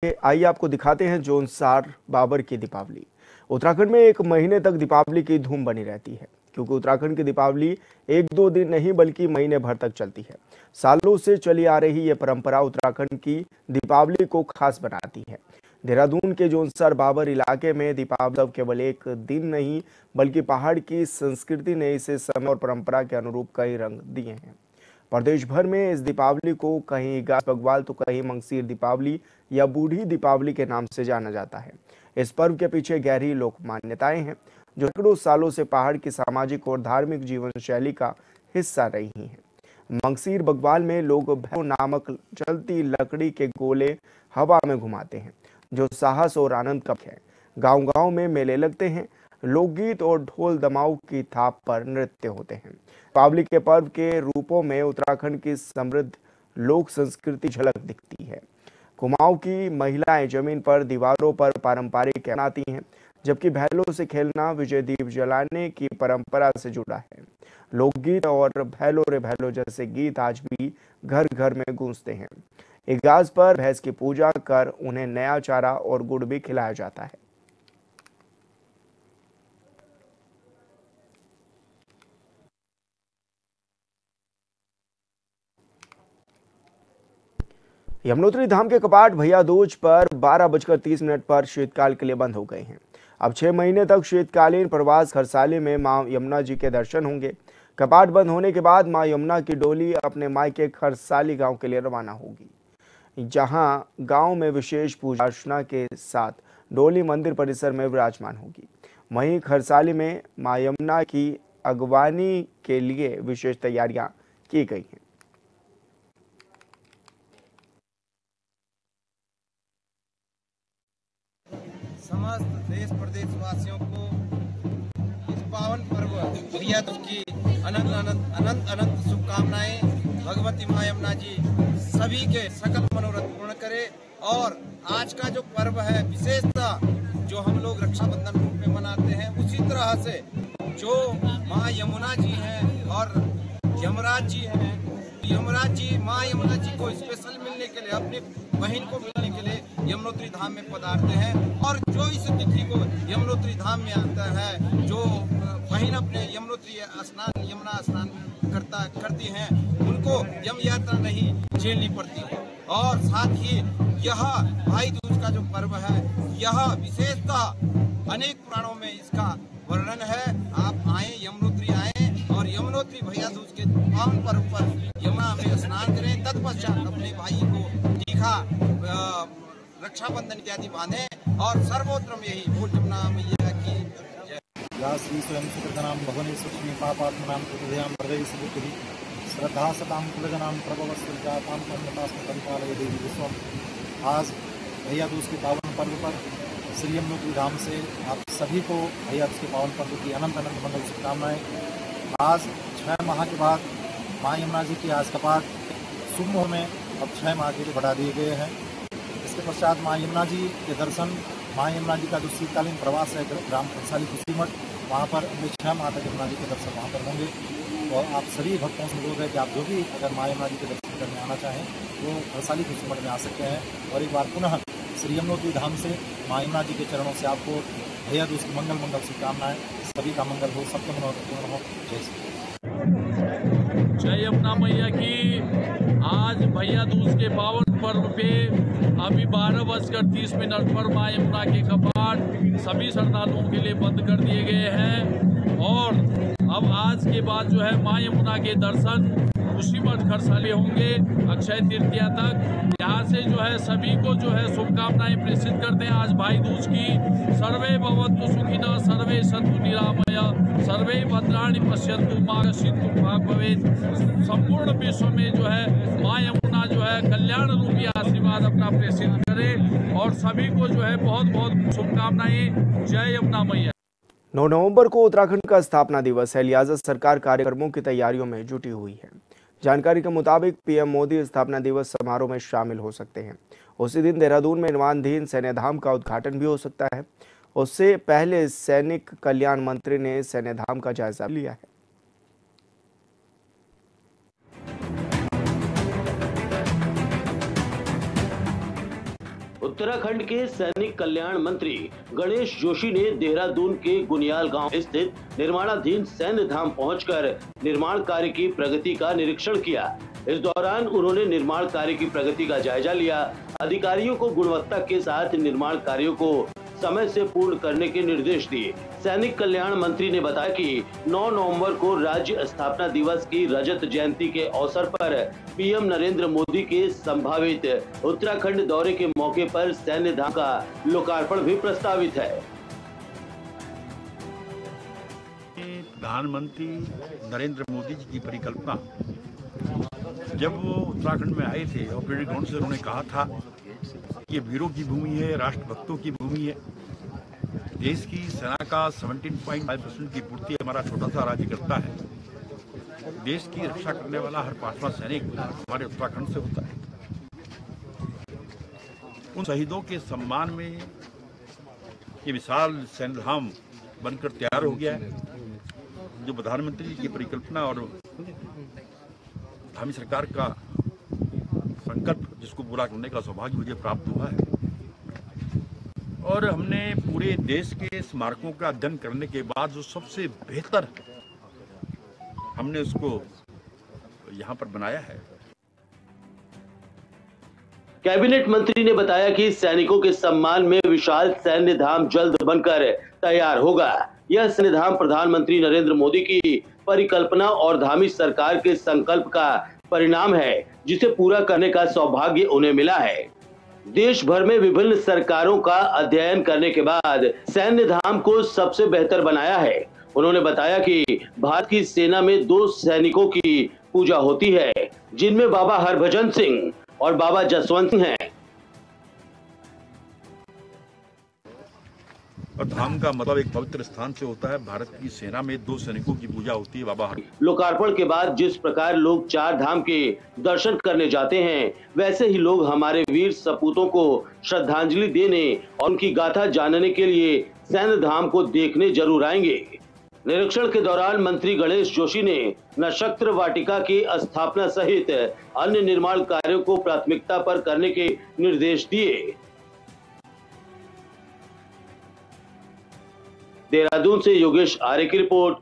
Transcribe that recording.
आइए आपको दिखाते हैं जोनसार बाबर की दीपावली। उत्तराखंड में एक महीने तक दीपावली की धूम बनी रहती है, क्योंकि उत्तराखंड की दीपावली एक दो दिन नहीं बल्कि महीने भर तक चलती है। सालों से चली आ रही ये परंपरा उत्तराखंड की दीपावली को खास बनाती है। देहरादून के जोनसार बाबर इलाके में दीपावली केवल एक दिन नहीं बल्कि पहाड़ की संस्कृति ने इसे समय और परंपरा के अनुरूप कई रंग दिए हैं। प्रदेश भर में इस दीपावली को कहीं गास बग्वाल तो कहीं मंगसीर दीपावली या बूढ़ी दीपावली के नाम से जाना जाता है। इस पर्व के पीछे गहरी लोक मान्यताएं हैं, जो सैकड़ों सालों से पहाड़ की सामाजिक और धार्मिक जीवन शैली का हिस्सा रही हैं। मंगसीर बग्वाल में लोग भैरो नामक चलती लकड़ी के गोले हवा में घुमाते हैं, जो साहस और आनंद का है। गांव-गांव में मेले लगते हैं, लोकगीत और ढोल दमाऊ की थाप पर नृत्य होते हैं। दीपावली के पर्व के रूपों में उत्तराखंड की समृद्ध लोक संस्कृति झलक दिखती है। कुमाऊं की महिलाएं जमीन पर दीवारों पर पारंपरिक बनाती हैं, जबकि भैलों से खेलना विजय दीप जलाने की परंपरा से जुड़ा है। लोकगीत और भैलो रे भैलो जैसे गीत आज भी घर घर में गूंजते हैं। इगास पर भैंस की पूजा कर उन्हें नया चारा और गुड़ भी खिलाया जाता है। यमुनोत्री धाम के कपाट भैया दूज पर 12:30 पर शीतकाल के लिए बंद हो गए हैं। अब 6 महीने तक शीतकालीन प्रवास खरसाली में मां यमुना जी के दर्शन होंगे। कपाट बंद होने के बाद मां यमुना की डोली अपने मायके खरसाली गांव के लिए रवाना होगी, जहां गांव में विशेष पूजा अर्चना के साथ डोली मंदिर परिसर में विराजमान होगी। वहीं खरसाली में मां यमुना की अगवानी के लिए विशेष तैयारियां की गई हैं। समस्त देश प्रदेश वासियों को इस पावन पर्व भैया दूज की अनंत अनंत अनंत अनंत शुभकामनाएं। भगवती मां यमुना जी सभी के सकल मनोरथ पूर्ण करे। और आज का जो पर्व है विशेषता जो हम लोग रक्षाबंधन रूप में मनाते हैं, उसी तरह से जो मां यमुना जी हैं और यमराज जी हैं, यमराज जी मां यमुना जी को स्पेशल मिलने के लिए, अपनी बहन को मिलने के लिए यमुनोत्री धाम में पधारते हैं। और जो इस तिथि को यमुनोत्री धाम में आता है, जो बहन अपने यमुनोत्री स्नान यमुना स्नान करती हैं, उनको यम यात्रा नहीं झेलनी पड़ती है। और साथ ही यह भाई दूज का जो पर्व है, यह विशेषता अनेक पुराणों में इसका वर्णन है। आप आए, यमुनोत्री आए और यमुनोत्री भैया दूज के पावन पर्व पर यमुना में स्नान करें। तत्पश्चात अपने भाई को टीका, रक्षाबंधन इत्यादि बांधे। और सर्वोत्तम यही बोल यमुना मैया की जय। या श्री स्वयं सुकृतनाम भवने सूक्ष्मी पापात्मनाम हृदयाम हृदय सुबुद्धि श्रद्धा सताम कुलजनाम प्रभवस्वजाताम अन्नतास्म परिपालय देवी विश्वम। आज भैया दूज के पावन पर्व पर श्री यमुनोत्री धाम से आप सभी को भैया दूज के पावन पर्व की अनंत अनंत मंगल शुभकामनाएं। आज 6 माह के बाद माँ यमुना जी के आज कपाट शुभ मुहूर्त में अब 6 माह के लिए बढ़ा दिए गए हैं। इसके पश्चात माँ यमुना जी के दर्शन, माँ यमुना जी का जो शीतकालीन प्रवास है ग्राम खरसाली कुशीमठ, वहाँ पर अगले 6 माह तक यमुना जी के दर्शन वहाँ पर होंगे। और आप सभी भक्तों से अनुरोध है कि आप जो भी अगर माँ यमुना जी के दर्शन करने आना चाहें वो खरसाली कुशीमठ में आ सकते हैं। और एक बार पुनः श्री यमुनोत्री धाम से माँ यमुना जी के चरणों से आपको भैया दूज की मंगल मंगल शुभकामनाएं। सभी का मंगल हो, सबका मनोरथ पूर्ण हो। जय श्री। जय यमुना मैया की। आज भैया दूज के पावन पर्व पे अभी 12:30 पर माँ यमुना के कपाट सभी श्रद्धालुओं के लिए बंद कर दिए गए हैं। और अब आज के बाद जो है माँ यमुना के दर्शन कुशीमठ खरसाली होंगे अक्षय तृतीया तक। यहाँ से जो है सभी को जो है शुभकामनाएं प्रेषित करते हैं आज भाई दूज की। सर्वे भवन्तु सुखिनः, सर्वे सन्तु निरामया, सर्वे भद्राणि पश्यन्तु मा कश्चित् भाग् भवेत्। संपूर्ण विश्व में जो है माँ यमुना जो है कल्याण रूपी आशीर्वाद अपना प्रेषित करे और सभी को जो है बहुत बहुत शुभकामनाएं। जय यमुना मैया। 9 नवंबर को उत्तराखंड का स्थापना दिवस है। लिहाजा सरकार कार्यक्रमों की तैयारियों में जुटी हुई है। जानकारी के मुताबिक पीएम मोदी स्थापना दिवस समारोह में शामिल हो सकते हैं। उसी दिन देहरादून में निर्माणाधीन सैन्य धाम का उद्घाटन भी हो सकता है। उससे पहले सैनिक कल्याण मंत्री ने सैन्य धाम का जायजा लिया है। उत्तराखंड के सैनिक कल्याण मंत्री गणेश जोशी ने देहरादून के गुनियाल गांव स्थित निर्माणाधीन सैन्य धाम पहुंचकर निर्माण कार्य की प्रगति का निरीक्षण किया। इस दौरान उन्होंने निर्माण कार्य की प्रगति का जायजा लिया। अधिकारियों को गुणवत्ता के साथ निर्माण कार्यों को समय से पूर्ण करने के निर्देश दिए। सैनिक कल्याण मंत्री ने बताया कि 9 नवंबर को राज्य स्थापना दिवस की रजत जयंती के अवसर पर पीएम नरेंद्र मोदी के संभावित उत्तराखंड दौरे के मौके पर सैन्य धाम का लोकार्पण भी प्रस्तावित है। प्रधानमंत्री नरेंद्र मोदी जी की परिकल्पना जब वो उत्तराखंड में आए थे और परेड ग्राउंड से उन्होंने कहा था ये वीरों की भूमि है, राष्ट्रभक्तों की भूमि है। देश की सेना का 17.5% की पूर्ति हमारा छोटा सा राज्य करता है। देश की रक्षा करने वाला हर 5वां सैनिक हमारे उत्तराखंड से होता है। उन शहीदों के सम्मान में ये विशाल सैन्य धाम बनकर तैयार हो गया है, जो प्रधानमंत्री जी की परिकल्पना और धामी सरकार का संकल्प जिसको पूरा करने का सौभाग्य मुझे प्राप्त हुआ है। और हमने पूरे देश के स्मारकों का अध्ययन करने के बाद जो सबसे बेहतर हमने उसको यहाँ पर बनाया है। कैबिनेट मंत्री ने बताया कि सैनिकों के सम्मान में विशाल सैन्य धाम जल्द बनकर तैयार होगा। यह सैन्य धाम प्रधानमंत्री नरेंद्र मोदी की परिकल्पना और धामी सरकार के संकल्प का परिणाम है, जिसे पूरा करने का सौभाग्य उन्हें मिला है। देश भर में विभिन्न सरकारों का अध्ययन करने के बाद सैन्य धाम को सबसे बेहतर बनाया है। उन्होंने बताया कि भारत की सेना में 2 सैनिकों की पूजा होती है, जिनमें बाबा हरभजन सिंह और बाबा जसवंत सिंह हैं। और धाम का मतलब एक पवित्र स्थान से होता है। भारत की सेना में 2 सैनिकों की पूजा होती है, बाबा हर। लोकार्पण के बाद जिस प्रकार लोग 4 धाम के दर्शन करने जाते हैं, वैसे ही लोग हमारे वीर सपूतों को श्रद्धांजलि देने और उनकी गाथा जानने के लिए सैन्य धाम को देखने जरूर आएंगे। निरीक्षण के दौरान मंत्री गणेश जोशी ने नक्षत्र वाटिका की स्थापना सहित अन्य निर्माण कार्यों को प्राथमिकता पर करने के निर्देश दिए। देहरादून से योगेश आर्य की रिपोर्ट,